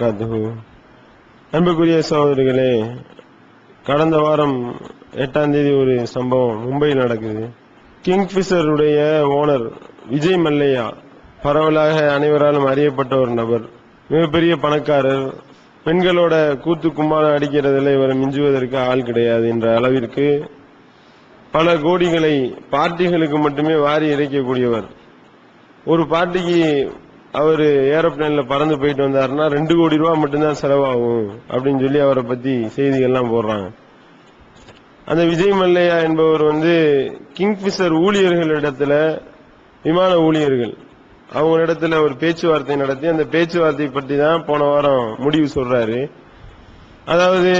அன்புக்குரிய சகோதரிகளே, கடந்த வாரம் 8ஆம் தேதி ஒரு சம்பவம் மும்பையில் நடக்குது. கிங்ஃபிஷருடைய ஓனர் விஜய் மல்லையா பரவலாக அனைவராலும் அறியப்பட்ட ஒரு நபர், மிகப்பெரிய பணக்காரர். பெண்களோட கூத்து கும்மாளம் அடிக்கிறதுல இவரை மிஞ்சுவதற்கு ஆள் கிடையாது என்ற அளவிற்கு பல கோடிகளை பார்ட்டிகளுக்கு மட்டுமே வாரி இறைக்கக்கூடியவர். ஒரு பார்ட்டிக்கு அவர் ஏரோப்ளேன்ல பறந்து போயிட்டு வந்தாருன்னா 2 கோடி ரூபாய் மட்டும்தான் செலவாகும் அப்படின்னு சொல்லி அவரை பத்தி செய்திகள்லாம் போடுறாங்க. அந்த விஜய் மல்லையா என்பவர் கிங்ஃபிஷர் ஊழியர்களிடத்துல, விமான ஊழியர்கள் அவங்களிடத்துல ஒரு பேச்சுவார்த்தை நடத்தி அந்த பேச்சுவார்த்தை பற்றி தான் போன வாரம் முடிவு சொல்றாரு. அதாவது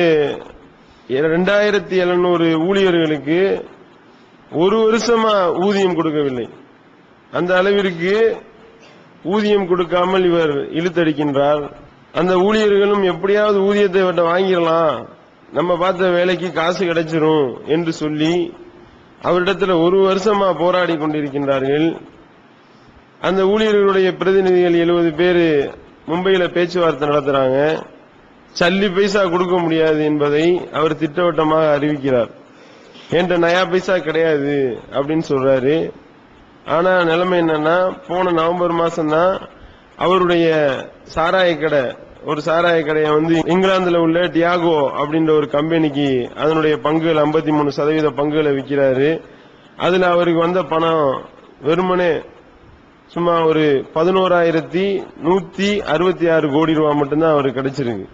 2700 ஊழியர்களுக்கு ஒரு வருஷமா ஊதியம் கொடுக்கவில்லை. அந்த அளவிற்கு ஊதியம் கொடுக்காமல் இவர் இழுத்தடிக்கின்றார். அந்த ஊழியர்களும் எப்படியாவது ஊதியத்தை வாங்கிடலாம், நம்ம பார்த்த வேலைக்கு காசு கிடைச்சிரும் என்று சொல்லி அவரிடத்துல ஒரு வருஷமா போராடி கொண்டிருக்கின்றார்கள். அந்த ஊழியர்களுடைய பிரதிநிதிகள் 70 பேர் மும்பையில பேச்சுவார்த்தை நடத்துறாங்க. சல்லி பைசா கொடுக்க முடியாது என்பதை அவர் திட்டவட்டமாக அறிவிக்கிறார். என்ற நயா பைசா கிடையாது அப்படின்னு சொல்றாரு. ஆனா நிலைமை என்னன்னா, போன நவம்பர் மாசம் தான் அவருடைய சாராய கடை, ஒரு சாராய கடையை இங்கிலாந்துல உள்ள டியாகோ அப்படின்ற ஒரு கம்பெனிக்கு அதனுடைய பங்குகள் 53% பங்குகளை விற்கிறாரு. அதுல அவருக்கு வந்த பணம் வெறுமனே சும்மா ஒரு 11,166 கோடி ரூபாய் மட்டும்தான் அவருக்கு கிடைச்சிருக்கு.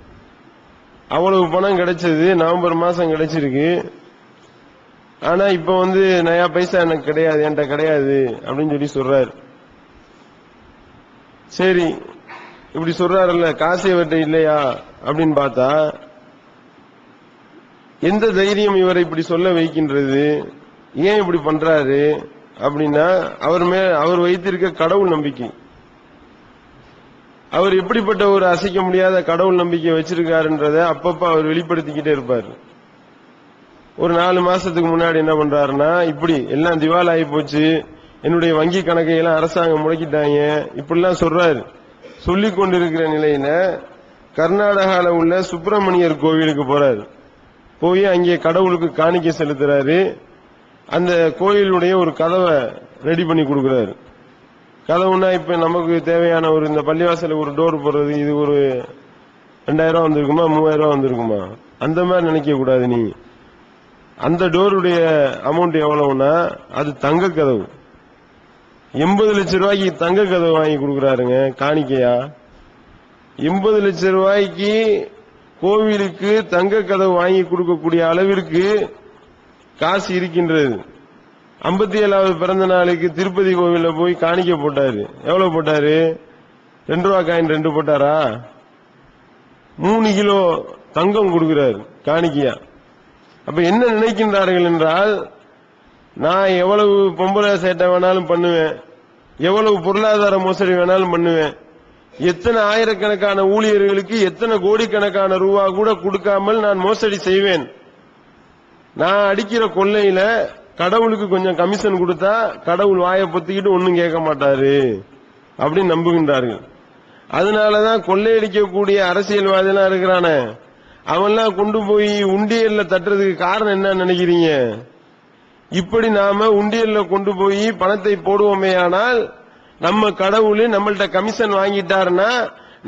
அவ்வளவு பணம் கிடைச்சது நவம்பர் மாசம் கிடைச்சிருக்கு. ஆனா இப்ப நயா பைசா எனக்கு கிடையாது, என்கிட்ட கிடையாது அப்படின்னு சொல்லி சொல்றாரு. சரி, இப்படி சொல்றாருல்ல, காசு இவர்கிட்ட இல்லையா அப்படின்னு பார்த்தா, எந்த தைரியம் இவரை இப்படி சொல்ல வைக்கின்றது, ஏன் இப்படி பண்றாரு அப்படின்னா, அவர் வைத்திருக்க கடவுள் நம்பிக்கை. அவர் எப்படிப்பட்ட ஒரு அசைக்க முடியாத கடவுள் நம்பிக்கை வச்சிருக்காருன்றத அப்பப்ப அவர் வெளிப்படுத்திக்கிட்டே இருப்பார். ஒரு 4 மாசத்துக்கு முன்னாடி என்ன பண்றாருன்னா, இப்படி எல்லாம் திவால் ஆகி போச்சு, என்னுடைய வங்கி கணக்கை எல்லாம் அரசாங்கம் முடக்கிட்டாங்க, இப்படிலாம் சொல்றாரு. சொல்லிக் கொண்டிருக்கிற நிலையில கர்நாடகால உள்ள சுப்பிரமணியர் கோவிலுக்கு போறாரு. போய் அங்கே கடவுளுக்கு காணிக்கை செலுத்துறாரு. அந்த கோயிலுடைய ஒரு கதவை ரெடி பண்ணி கொடுக்கிறாரு. கதவுனா இப்ப நமக்கு தேவையான ஒரு இந்த பள்ளிவாசல ஒரு டோர் போடுறது, இது ஒரு 2000 ரூபாய் வந்திருக்குமா, 3000 ரூபாய் வந்திருக்குமா, அந்த மாதிரி நினைக்க கூடாது. நீ அந்த டோருடைய அமௌண்ட் எவ்வளவுனா, அது தங்க கதவு. 80 லட்சம் ரூபாய்க்கு தங்க கதவு வாங்கி கொடுக்கறாருங்க காணிக்கையா. 80 லட்சம் ரூபாய்க்கு கோவிலுக்கு தங்க கதவு வாங்கி கொடுக்கக்கூடிய அளவிற்கு காசு இருக்கின்றது. 57வது பிறந்த நாளுக்கு திருப்பதி கோவில்ல போய் காணிக்க போட்டாரு. எவ்வளவு போட்டாரு? 2 ரூபாய் காயின் 2 போட்டாரா? 3 கிலோ தங்கம் கொடுக்கிறாரு காணிக்கையா. அப்ப என்ன நினைக்கின்றார்கள் என்றால், நான் எவ்வளவு பொம்பளை சேட்டை வேணாலும் பண்ணுவேன், எவ்வளவு பொருளாதார மோசடி வேணாலும் பண்ணுவேன், எத்தனை ஆயிரக்கணக்கான ஊழியர்களுக்கு எத்தனை கோடிக்கணக்கான ரூபா கூட கொடுக்காமல் நான் மோசடி செய்வேன், நான் அடிக்கிற கொள்ளையில கடவுளுக்கு கொஞ்சம் கமிஷன் கொடுத்தா கடவுள் வாயை பொத்திக்கிட்டு ஒன்னும் கேட்க மாட்டாரு அப்படின்னு நம்புகின்றார்கள். அதனாலதான் கொள்ளையடிக்கக்கூடிய அரசியல்வாதிலாம் இருக்கிறான, அவன்லாம் கொண்டு போய் உண்டியல்ல தட்டுறதுக்கு காரணம் என்ன நினைக்கிறீங்க? இப்படி நாம உண்டியல்ல கொண்டு போய் பணத்தை போடுவோமே, ஆனால் நம்ம கடவுள் நம்மள்ட்ட கமிஷன் வாங்கிட்டாருன்னா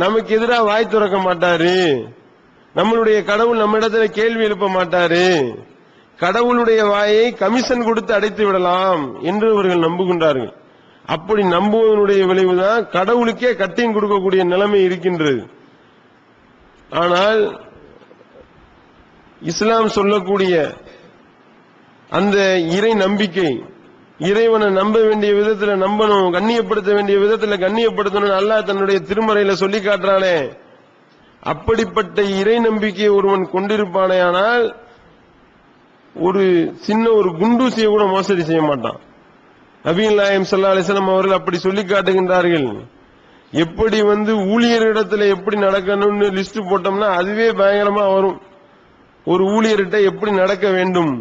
நமக்கு எதிராக வாய் துறக்க மாட்டாரு, நம்மளுடைய கடவுள் நம்ம இடத்துல கேள்வி எழுப்ப மாட்டாரு, கடவுளுடைய வாயை கமிஷன் கொடுத்து அடைத்து விடலாம் என்று அவர்கள் நம்புகின்றார்கள். அப்படி நம்புவதனுடைய விளைவுதான் கடவுளுக்கே கட்டிங் கொடுக்கக்கூடிய நிலைமை இருக்கின்றது. ஆனால் இஸ்லாம் சொல்லக்கூடிய அந்த இறை நம்பிக்கை, இறைவனை நம்ப வேண்டிய விதத்துல நம்பணும், கண்ணியப்படுத்த வேண்டிய விதத்துல கண்ணியப்படுத்தணும், அல்லாஹ் தன்னுடைய திருமறையில சொல்லி காட்டுறானே, அப்படிப்பட்ட இறை நம்பிக்கையை ஒருவன் கொண்டிருப்பானே ஆனால் ஒரு சின்ன ஒரு குண்டூசியை கூட மோசடி செய்ய மாட்டான். நபிகள் நாயகம் ஸல்லல்லாஹு அலைஹி வஸல்லம் அவர்கள் அப்படி சொல்லி காட்டுகின்றார்கள். எப்படி ஊழியரிடத்துல எப்படி நடக்கணும்னு லிஸ்ட் போட்டோம்னா அதுவே பயங்கரமா வரும். ஒரு ஊழியர்கிட்ட எப்படி நடக்க வேண்டும்,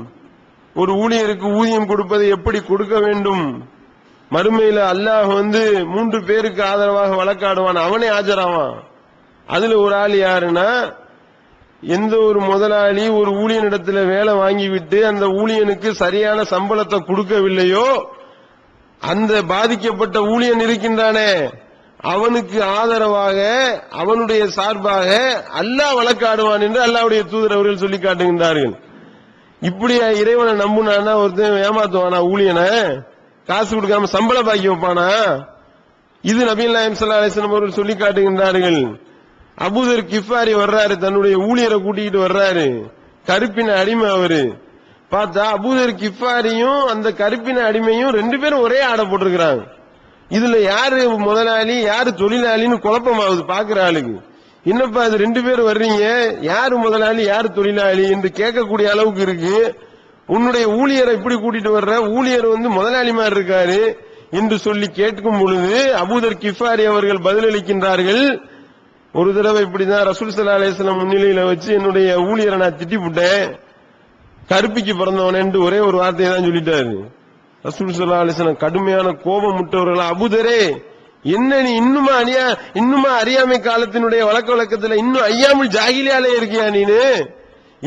ஒரு ஊழியருக்கு ஊதியம் கொடுப்பதை எப்படி கொடுக்க வேண்டும், மறுமையில அல்லாஹ் 3 பேருக்கு ஆதரவாக வழக்காடுவான், அவனே ஆஜராவான். அதுல ஒரு ஆள் யாருன்னா, எந்த ஒரு முதலாளி ஒரு ஊழியனிடத்துல வேலை வாங்கிவிட்டு அந்த ஊழியனுக்கு சரியான சம்பளத்தை கொடுக்கவில்லையோ, அந்த பாதிக்கப்பட்ட ஊழியன் இருக்கின்றானே அவனுக்கு ஆதரவாக அவனுடைய சார்பாக அல்லாஹ் வழக்காடுவான் என்று அல்லாஹ்வுடைய தூதர் அவர்கள் சொல்லி காட்டுகின்றார்கள். இப்படியா இறைவனை நம்புனானா ஒருத்தன் ஏமாத்துவானா? ஊழியனை காசு கொடுக்காம சம்பள பாக்கி வைப்பானா? இது நபிகள் நாயகம் ஸல்லல்லாஹு அலைஹி வஸல்லம் அவர்கள் சொல்லி காட்டுகின்றார்கள். அபூதர் கிஃபாரி வர்றாரு, தன்னுடைய ஊழியரை கூட்டிட்டு வர்றாரு, கருப்பின அடிமை அவரு. பார்த்தா அபூதர் கிஃபாரியும் அந்த கருப்பின அடிமையும் ரெண்டு பேரும் ஒரே ஆடை போட்டிருக்கிறாங்க. இதுல யாரு முதலாளி யாரு தொழிலாளின்னு குழப்பமாகுது பாக்குற ஆளுக்கு. என்னப்பா இது ரெண்டு பேரும் வர்றீங்க, யாரு முதலாளி யாரு தொழிலாளி என்று கேட்கக்கூடிய அளவுக்கு இருக்கு. உன்னுடைய ஊழியரை இப்படி கூட்டிட்டு வர்ற, ஊழியர் முதலாளி மாதிரி இருக்காரு என்று சொல்லி கேட்கும் பொழுது அபூதர் கிஃபாரி அவர்கள் பதிலளிக்கின்றார்கள், ஒரு தடவை இப்படிதான் ரசூல் ஸல்லல்லாஹு அலைஹி வஸல்லம் முன்னிலையில வச்சு என்னுடைய ஊழியரை நான் திட்டி விட்டேன், கருப்பிக்கு பிறந்தவன் என்று ஒரே ஒரு வார்த்தையை தான் சொல்லிட்டாரு. ரசூல் ஸல்லல்லாஹு அலைஹி வஸல்லம் கடுமையான கோபம் முட்டவர்கள், அபூதரே என்ன நீ இன்னுமா அறியாமை காலத்தினுடைய வழக்க வழக்கத்தில் இன்னும் ஐயாமுல் ஜாகிலியாலே இருக்கியா நீனு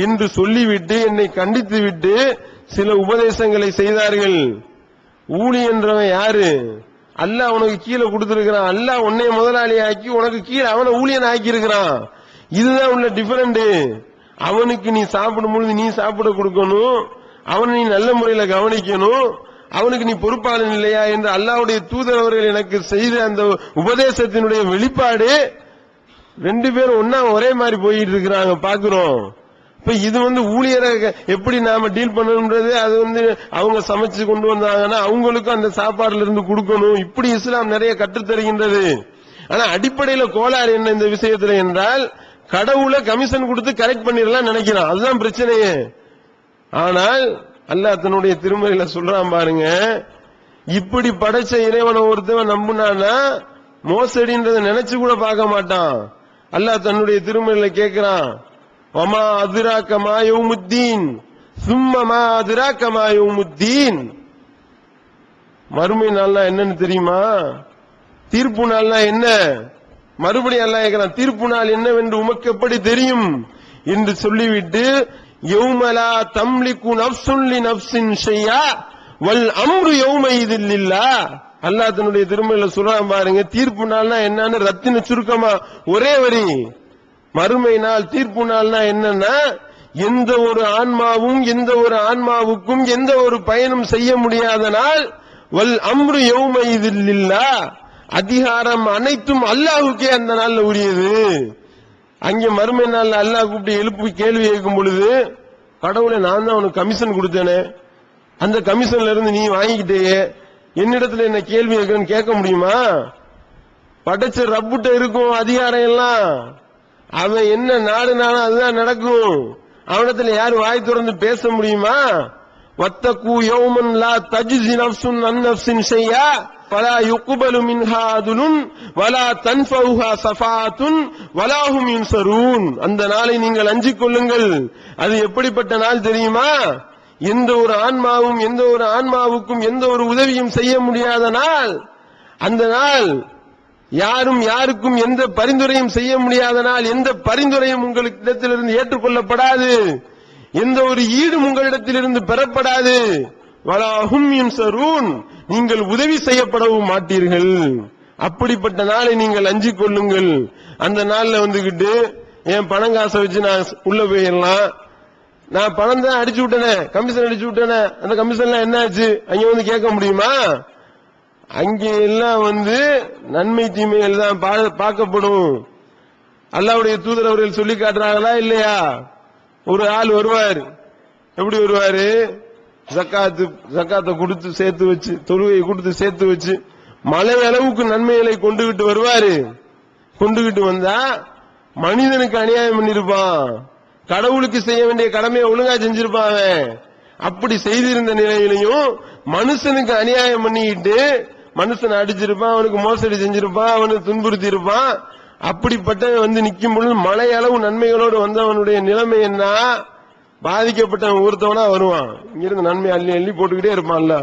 என்று சொல்லிவிட்டு என்னை கண்டித்து விட்டு சில உபதேசங்களை செய்தார்கள். ஊழி என்றவன் யாரு? அல்லாஹ் உனக்கு கீழே கொடுத்திருக்கிறான், அல்லாஹ் உன்னை முதலாளி ஆக்கி உனக்கு கீழே அவனை ஊழியன் ஆக்கி இருக்கிறான். இதுதான் உள்ள டிஃபரெண்ட். அவனுக்கு நீ சாப்பிடும் பொழுது நீ சாப்பிட கொடுக்கணும், அவனை நீ நல்ல முறையில கவனிக்கணும், அவனுக்கு நீ பொறுப்பாளன் இல்லையா என்று அல்லாஹ்வுடைய தூதர் அவர்கள் எனக்கு செய்த அந்த உபதேசத்தினுடைய வெளிப்பாடு. ரெண்டு பேரும் ஒன்னா ஒரே மாதிரி போயிட்டு இருக்கிறாங்க பாக்குறோம். இப்ப இது ஊழியரை எப்படி நாம டீல் பண்ணணும்ன்றது, அது அவங்க சமைச்சு கொண்டு வந்தாங்கன்னா அவங்களுக்கும் அந்த சாப்பாடுல இருந்து கொடுக்கணும். இப்படி இஸ்லாம் நிறைய கற்றுத்தருகின்றது. ஆனா அடிப்படையில கோளாறு என்ன இந்த விஷயத்துல என்றால், கடவுளை கமிஷன் கொடுத்து கரெக்ட் பண்ணிடலாம் நினைக்கிறான், அதுதான் பிரச்சனையே. ஆனால் அல்லாஹ் தன்னுடைய திருமறையில சொல்றான் பாருங்க, இப்படி படைச்ச இறைவனை ஒருத்தவன் நம்புனானா மோசடின்றதை நினைச்சு கூட பார்க்க மாட்டான். அல்லாஹ் தன்னுடைய திருமறையில கேட்கிறான், வமா அதிராக மா யௌமுத்தீன் சும்ம மா அதிராக மா யௌமுத்தீன். மறுமை நாள்னா என்னன்னு தெரியுமா? தீர்ப்பு நாள்னா என்ன? மறுபடியும் அல்லாஹ் கேட்கிறான், தீர்ப்பு நாள் என்னவென்று உமக்கு எப்படி தெரியும் என்று சொல்லிவிட்டு, யௌமலா தம்லிகு நஃப்சுன் லி நஃப்சின் ஷையா வல் அம்ரு யௌமைதில் லில்லாஹ். அல்லாஹ் தன்னுடைய திருமறையில சொல்றான் பாருங்க, தீர்ப்பு நாள்னா என்னன்னு ரத்தின சுருக்கமா ஒரே வரி. மறுமை நாள் தீர்ப்பு நாள்னா என்னன்னா, எந்த ஒரு ஆன்மாவும் எந்த ஒரு ஆன்மாவுக்கும் எந்த ஒரு பயனும் செய்ய முடியாத நாள். வல் அம்ரு யௌமைதில் லில்லாஹ், அதிகாரம் அனைத்தும் அல்லாஹ்வுக்கே அந்த நாள்ல உரியது. அங்கே மறுமை நாள் அல்லாஹ் கூப்பிட்டு எழுப்பி கேள்வி கேட்கும் பொழுது, கடவுளை நான் தான் உனக்கு கமிஷன் கொடுத்தேனே, அந்த கமிஷன்ல இருந்து நீ வாங்கிக்கிட்டே என்னிடத்துல என்ன கேள்வி கேட்கணும்னு கேட்க முடியுமா? படைச்ச ரப்புட்ட இருக்கும் அதிகாரம் எல்லாம், அவன் என்ன நாடுனாலும் அதுதான் நடக்கும். அவனிடத்துல யாரு வாய் திறந்து பேச முடியுமா? வத்தகு யௌமன் லா தஜ்ஸி நஃப்சுன் அன் நஃப்சின் ஷையா ஃபலா யுக்பலு மின்ஹா அதுலுன் வலா தன்ஃபவுஹா ஸஃபாஅத்துன் வலா ஹும் யுன்ஸரூன். அந்த நாளை நீங்கள் அஞ்சிக் கொள்ளுங்கள். அது எப்படிப்பட்ட நாள் தெரியுமா? எந்த ஒரு ஆன்மாவும் எந்த ஒரு ஆன்மாவுக்கும் எந்த ஒரு உதவியும் செய்ய முடியாத நாள். அந்த நாள் யாரும் யாருக்கும் எந்த பரிந்துரையும் செய்ய முடியாத நாள். எந்த பரிந்துரையும் உங்களிடத்திலிருந்து ஏற்றுக்கொள்ளப்படாது, எந்த ஒரு ஈடும் உங்களிடத்திலிருந்து பெறப்படாது. வலா ஹும் யுன்ஸரூன், நீங்கள் உதவி செய்யப்படவும் மாட்டீர்கள். அப்படிப்பட்ட நாளை நீங்கள் அஞ்சிக் கொள்ளுங்கள். அந்த நாள்ல வந்துகிட்டு என் பணம் காசை வச்சு நான் உள்ள போயிடலாம், நான் பணம் தான் அடிச்சு விட்டேனே, கமிஷன் அடிச்சு விட்டேனே, அந்த கமிஷன்லாம் என்ன ஆச்சு அங்க கேட்க முடியுமா? அங்கே எல்லாம் நன்மை தீமைகள் தான் பார்க்கப்படும். அல்லாஹ்வுடைய தூதர் அவர்கள் சொல்லி காட்டுறாங்களா இல்லையா? ஒரு ஆள் வருவார், எப்படி வருவாரு? ஜக்காத்தை கொடுத்து சேர்த்து வச்சு, தொழுகையை கொடுத்து சேர்த்து வச்சு மலை அளவுக்கு நன்மைகளை கொண்டுகிட்டு வருவாரு. கொண்டுகிட்டு வந்தா மனிதனுக்கு அநியாயம் பண்ணிருப்பான், கடவுளுக்கு செய்ய வேண்டிய கடமையை ஒழுங்கா செஞ்சிருப்பான். அப்படி செய்திருந்த நிலையிலையும் மனுஷனுக்கு அநியாயம் பண்ணிக்கிட்டு மனுஷனை அடிச்சிருப்பான், அவனுக்கு மோசடி செஞ்சிருப்பான், அவனுக்கு துன்புறுத்தி இருப்பான். அப்படிப்பட்ட நிக்கும் பொழுது மலை அளவு நன்மைகளோடு வந்தவனுடைய நிலைமை என்ன? பாதிக்கப்பட்டவன் ஒருத்தவனா வருவான், இங்கிருந்து நன்மை அள்ளி அள்ளி போட்டுக்கிட்டே இருப்பான்ல,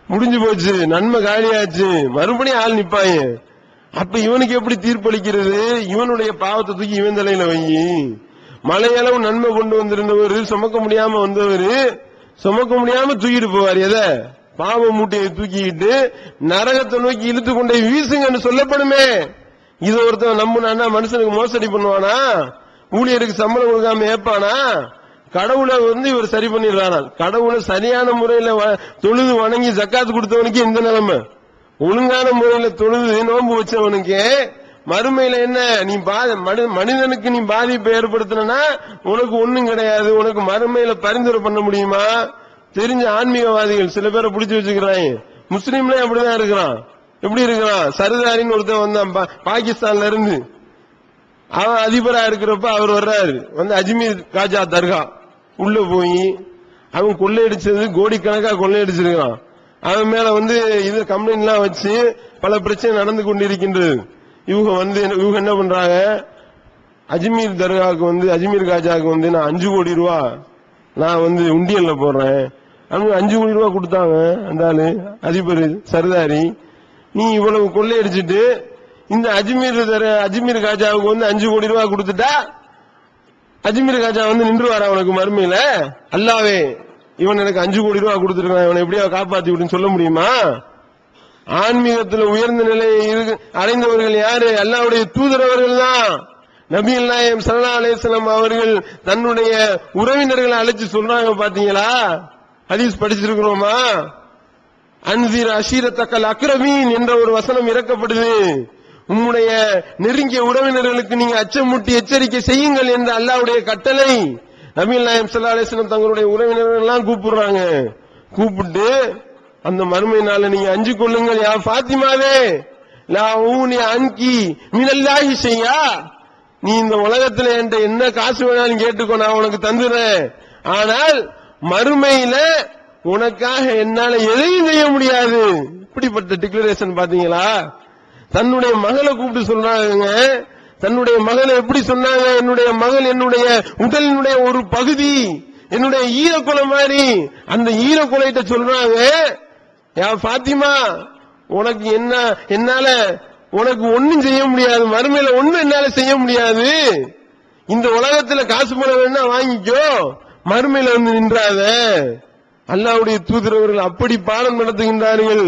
முடிஞ்சு போச்சு, நன்மை காலியாச்சு, மறுபடியும் ஆள் நிப்பாங்க. அப்ப இவனுக்கு எப்படி தீர்ப்பளிக்கிறது? இவனுடைய பாவத்தை தூக்கி இவன் தலையில வை. மலையளவு நன்மை கொண்டு வந்திருந்தவர், சுமக்க முடியாம வந்தவர், சுமக்க முடியாம தூக்கிட்டு போவார். எதை? பாவ மூட்டையை தூக்கிட்டு நரகத்தை நோக்கி இழுத்து கொண்டே வீசுங்கன்னு சொல்லப்படுமே. இது ஒருத்தன் நம்பினா மனுஷனுக்கு மோசடி பண்ணுவானா? ஊழியருக்கு சம்பளம் கொடுக்காம ஏப்பானா? கடவுளை இவர் சரி பண்ணிடுறானா? கடவுளை சரியான முறையில தொழுது வணங்கி ஜக்காத்து கொடுத்தவனுக்கு இந்த நிலைமை. ஒழுங்கான முறையில தொழுது நோன்பு வச்சவனுக்கு மறுமையில என்ன? நீ மனிதனுக்கு நீ பாதிப்பை ஏற்படுத்தினா உனக்கு ஒண்ணும் கிடையாது. உனக்கு மறுமையில பரிந்துரை பண்ண முடியுமா? தெரிஞ்ச ஆன்மீகவாதிகள் சில பேரை பிடிச்சு வச்சுக்கிறாங்க. முஸ்லீம்ல அப்படிதான் இருக்கிறான். எப்படி இருக்கிறான்? சர்தாரின்னு ஒருத்தன் வந்தான் பாகிஸ்தான்ல இருந்து. அவன் அதிபரா இருக்கிறப்ப அவர் வர்றாரு, அஜ்மீர் காஜா தர்கா உள்ள போய் அவன் கொள்ளையடிச்சது கோடிக்கணக்கா கொள்ளையடிச்சிருக்கான். அவன் மேல இது கம்ப்ளைண்ட் எல்லாம் வச்சு பல பிரச்சனை நடந்து கொண்டிருக்கின்றது. இவங்க என்ன பண்றாங்க? அஜ்மீர் தர்காவுக்கு அஜ்மீர் காஜாவுக்கு நான் 5 கோடி ரூபா நான் உண்டியல்ல போடுறேன். 5 கோடி ரூபா கொடுத்தாங்க அந்த ஆளு அதிபர் சர்தாரி. நீ இவ்வளவு கொள்ளையடிச்சிட்டு இந்த அஜ்மீர் காஜாவுக்கு 5 கோடி ரூபா கொடுத்துட்டா அஜ்மீர் காஜா நின்றுவாரா உனக்கு மறுமையில? அல்லாவே இவன் எனக்கு 5 கோடி ரூபா கொடுத்துருக்கான், இவனை எப்படியா காப்பாத்தி விட்டுன்னு சொல்ல முடியுமா? ஆன்மீகத்தில் உயர்ந்த நிலையை அடைந்தவர்கள் யாரு? அல்லாஹ்வுடைய தூதரவர்கள் தான். நபிகள் நாயகம் ஸல்லல்லாஹு அலைஹி வஸல்லம் அவர்கள் தன்னுடைய உறவினர்களை அழைச்சு சொல்றாங்க. பாத்தீங்களா? ஹதீஸ் படிச்சிருக்கிறோமா? அன்சிர் அஷீரத்தக்கல் அக்ரமீன் என்ற ஒரு வசனம் இறக்கப்படுது. உம்முடைய நெருங்கிய உறவினர்களுக்கு நீங்க அச்சமூட்டி எச்சரிக்கை செய்யுங்கள் என்ற அல்லாஹ்வுடைய கட்டளை. நபிகள் நாயகம் ஸல்லல்லாஹு அலைஹி வஸல்லம் தங்களுடைய உறவினர்கள் எல்லாம் கூப்பிடுறாங்க. கூப்பிட்டு அந்த மறுமை நாள நீங்க அஞ்சு கொள்ளுங்கள். யா பாத்திமாவே லா ஊனி அன்கி மினல்லாஹி ஷையா, நீ இந்த உலகத்துல என்கிட்ட என்ன காசு வேணாலும் கேட்டுக்கோ, நான் உனக்கு தந்துடுறேன். ஆனால் மறுமையில உனக்காக என்னால எதையும் செய்ய முடியாது. இப்படிப்பட்ட டிக்ளரேஷன் பாத்தீங்களா? தன்னுடைய மகளை கூப்பிட்டு சொல்றாங்க. தன்னுடைய மகளை எப்படி சொன்னாங்க? என்னுடைய மகள் என்னுடைய உடலினுடைய ஒரு பகுதி, என்னுடைய ஈரக்குலை மாதிரி. அந்த ஈரக்குலைட்ட சொல்றாங்க, யா பாத்திமா உனக்கு என்னால உனக்கு ஒன்னும் செய்ய முடியாது, மறுமையில ஒன்னும் என்னால செய்ய முடியாது. இந்த உலகத்துல காசு பணம் வேணா வாங்கிக்கோ, மறுமையில நின்றாத. அல்லாஹ்வுடைய தூதரவர்கள் அப்படி பாடம் நடத்துகின்றார்கள்.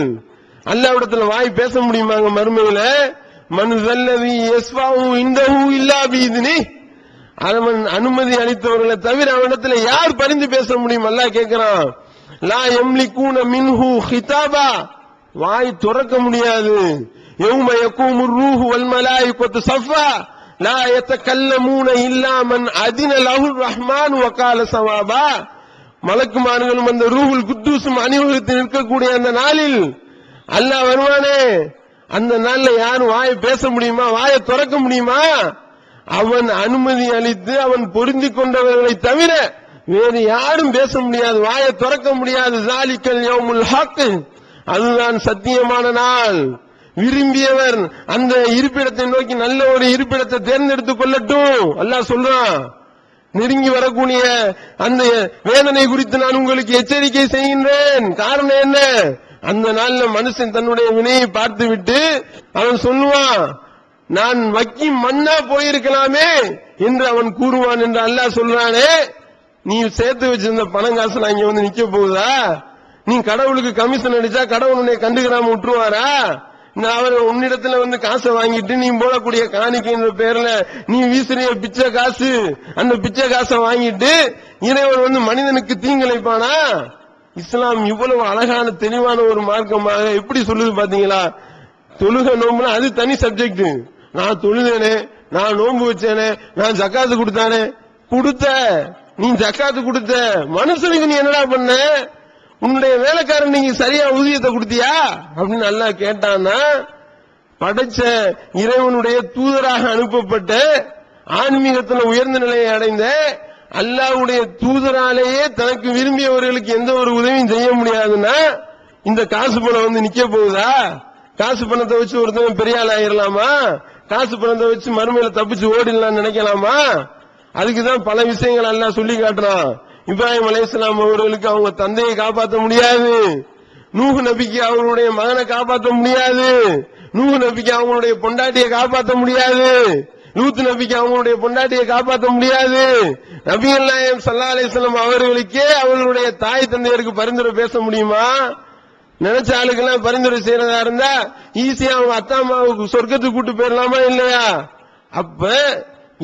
அல்லாஹ்விடத்துல வாய் பேச முடியுமாங்க மறுமையில? மனுஷல்லதி யஸ்ஃபாஹு இன்தஹு இல்லா பிஇذنி, அவன் அனுமதி அளித்தவர்களை தவிர அவனிடத்துல யார் பரிந்து பேச முடியும்? அல்லாஹ் கேட்கிறான். லா யம்லிகூன மின்ஹு ஹிதாபா, வாய் துறக்க முடியாது. யௌம யகூமுர் ரூஹு வல் மலாயிகத்து ஸஃபா லா யதகல்லமூன இல்லா மன் அதின லஹுர் ரஹ்மான் வ கால ஸவாபா. மலக்குமார்களும் அந்த ரூஹுல் குத்தூஸும் அணிவகுத்து நிற்கக்கூடிய அந்த நாளில் அல்லாஹ் வருவானே, அந்த நாள்ல யாரும் வாயை பேச முடியுமா? வாயை துறக்க முடியுமா? அவன் அனுமதி அளித்து அவன் பொருந்தி கொண்டவர்களை தவிர வேறு யாரும் பேச முடியாது, வாயை துறக்க முடியாது. ஸாலிகல் யௌமுல் ஹக், அதுதான் சத்தியமான நாள். விரும்பியவர் அந்த இருப்பிடத்தை நோக்கி நல்ல ஒரு இருப்பிடத்தை தேர்ந்தெடுத்துக் கொள்ளட்டும். அல்லாஹ் சொல்றான். நெருங்கி வரக்கூடிய அந்த வேதனை குறித்து நான் உங்களுக்கு எச்சரிக்கை செய்கின்றேன். காரணம் என்ன? அந்த நாள்ல மனுஷன் தன்னுடைய வினையை பார்த்து விட்டு அவன் சொல்லுவான், நான் வக்கி மண்ணா போயிருக்கலாமே என்று அவன் கூறுவான் என்று அல்லாஹ் சொல்றானே. நீ சேர்த்து வச்சிருந்த பணம் காசு இங்க நிக்க போகுதா? நீ கடவுளுக்கு கமிஷன் அடிச்சா கடவுள் உன்னை கண்டுக்கிறாம விட்டுருவாரா? அவர் உன்னிடத்துல காசை வாங்கிட்டு நீ போடக்கூடிய காணிக்கைன்ற பேர்ல நீ வீசுறிய பிச்சை காசு, அந்த பிச்சை காசை வாங்கிட்டு இறைவன் மனிதனுக்கு தீங்கிழைப்பானா? இஸ்லாம் இவ்வளவு அழகான தெளிவான ஒரு மார்க்கமாக எப்படி சொல்லுது பாத்தீங்களா? தொழுக நோம்புனா அது தனி சப்ஜெக்ட். நான் தொழுதேனே, நான் நோன்பு வச்சேனே, நான் ஜக்காத்து கொடுத்தானே, கொடுத்த நீ ஜக்காத்து கொடுத்த மனுஷனுக்கு நீ என்னடா பண்ண? உன்னுடைய வேலைக்காரன் நீங்க சரியா ஊதியத்தை கொடுத்தியா அப்படின்னு அல்லாஹ் கேட்டான்னா, படைச்ச இறைவனுடைய தூதராக அனுப்பப்பட்ட ஆன்மீகத்தில் உயர்ந்த நிலையை அடைந்த அல்லாஹ்வுடைய தூதராலேயே தனக்கு விரும்பியவர்களுக்கு எந்த ஒரு உதவியும் செய்ய முடியாதுன்னா இந்த காசு பணம் நிக்க போகுதா? காசு பணத்தை வச்சு ஒருத்தவங்க பெரிய ஆள் ஆயிரலாமா? காசு பணத்தை வச்சு மறுமையில தப்பிச்சு ஓடிடலாம் நினைக்கலாமா? அதுக்குதான் பல விஷயங்கள் அல்லாஹ் சொல்லி காட்டுறான். இப்ராஹிம் அலைஹிஸ்ஸலாம் அவர்களுக்கு அவங்க தந்தையை காப்பாற்ற முடியாது, நூஹ் நபிக்கு அவருடைய மகனை காப்பாற்ற முடியாது, நூஹ் நபிக்கு அவங்களுடைய பொண்டாட்டியை காப்பாற்ற முடியாது, லூத் நபிக்கு அவங்களுடைய பொண்டாட்டியை காப்பாற்ற முடியாது. நபிகள் நாயகம் ஸல்லல்லாஹு அலைஹி வஸல்லம் அவர்களுக்கே அவர்களுடைய தாய் தந்தையருக்கு பரிந்துரை பேச முடியுமா? நினைச்ச ஆளுக்கெல்லாம் பரிந்துரை செய்யறதா இருந்தா ஈஸியா அவங்க அத்தா அம்மாவுக்கு சொர்க்கத்துக்கு கூட்டு போயிடலாமா இல்லையா? அப்ப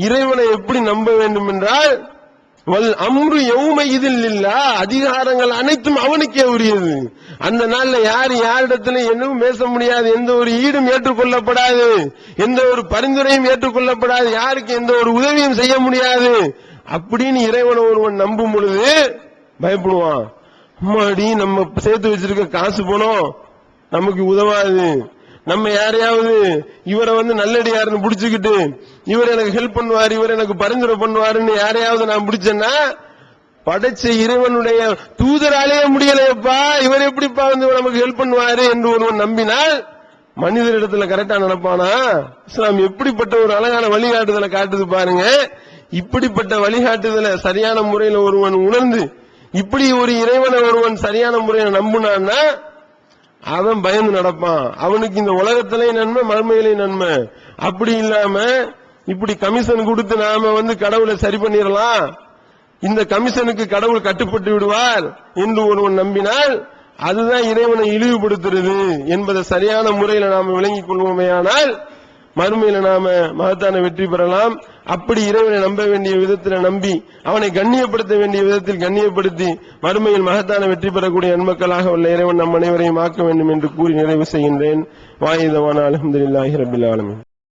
இறைவனை எப்படி நம்ப வேண்டும் என்றால், வல் அம்ரு யௌம இதில் இல்லா, அதிகாரங்கள் அனைத்தும் அவனுக்கே உரியது. அந்த நாள்ல யாரிடத்துல என்னவும் பேச முடியாது, எந்த ஒரு ஈடும் ஏற்றுக்கொள்ளப்படாது, எந்த ஒரு பரிந்துரையும் ஏற்றுக்கொள்ளப்படாது, யாருக்கு எந்த ஒரு உதவியும் செய்ய முடியாது. அப்படின்னு இறைவனை ஒருவன் நம்பும் பொழுது பயப்படுவான். அம்மாடி, நம்ம சேர்த்து வச்சிருக்க காசு பணம் நமக்கு உதவாது, நம்ம யாரையாவது இவரை நல்லடியாருன்னு பிடிச்சுக்கிட்டு இவர் எனக்கு ஹெல்ப் பண்ணுவார், இவர் எனக்கு பரிந்துரை பண்ணுவாருன்னு யாரையாவது நான் பிடிச்சேன்னா, படைச்ச இறைவனுடைய தூதராலேயே முடியலையப்பா, இவர் எப்படிப்பா நமக்கு ஹெல்ப் பண்ணுவாரு என்று ஒருவன் நம்பினால் மனிதரிடத்துல கரெக்டா நடப்பானா? இஸ்லாம் எப்படிப்பட்ட ஒரு அழகான வழிகாட்டுதலை காட்டுது பாருங்க. இப்படிப்பட்ட வழிகாட்டுதலை சரியான முறையில் ஒருவன் உணர்ந்து இப்படி ஒரு இறைவனை ஒருவன் சரியான முறையில் நம்புனான்னா அவன் பயந்து நடப்பான். அவனுக்கு இந்த உலகத்திலே நன்மை, மறுமையிலே நன்மை. அப்படி இல்லாம இப்படி கமிஷன் கொடுத்து நாம கடவுளை சரி பண்ணிடலாம், இந்த கமிஷனுக்கு கடவுள் கட்டுப்பட்டு விடுவார் என்று ஒருவன் நம்பினால் அதுதான் இறைவனை இழிவுபடுத்துறது என்பதை சரியான முறையில் நாம விளங்கிக் கொள்வோமேயானால் மறுமையில நாம மகத்தான வெற்றி பெறலாம். அப்படி இறைவனை நம்ப வேண்டிய விதத்தில் நம்பி அவனை கண்ணியப்படுத்த வேண்டிய விதத்தில் கண்ணியப்படுத்தி மறுமையில் மகத்தான வெற்றி பெறக்கூடிய நன்மக்களாக உள்ள இறைவன் நம் அனைவரையும் ஆக்க வேண்டும் என்று கூறி நிறைவு செய்கின்றேன். வாயிதவான அல்ஹம்துலில்லாஹி ரப்பில் ஆலமீன்.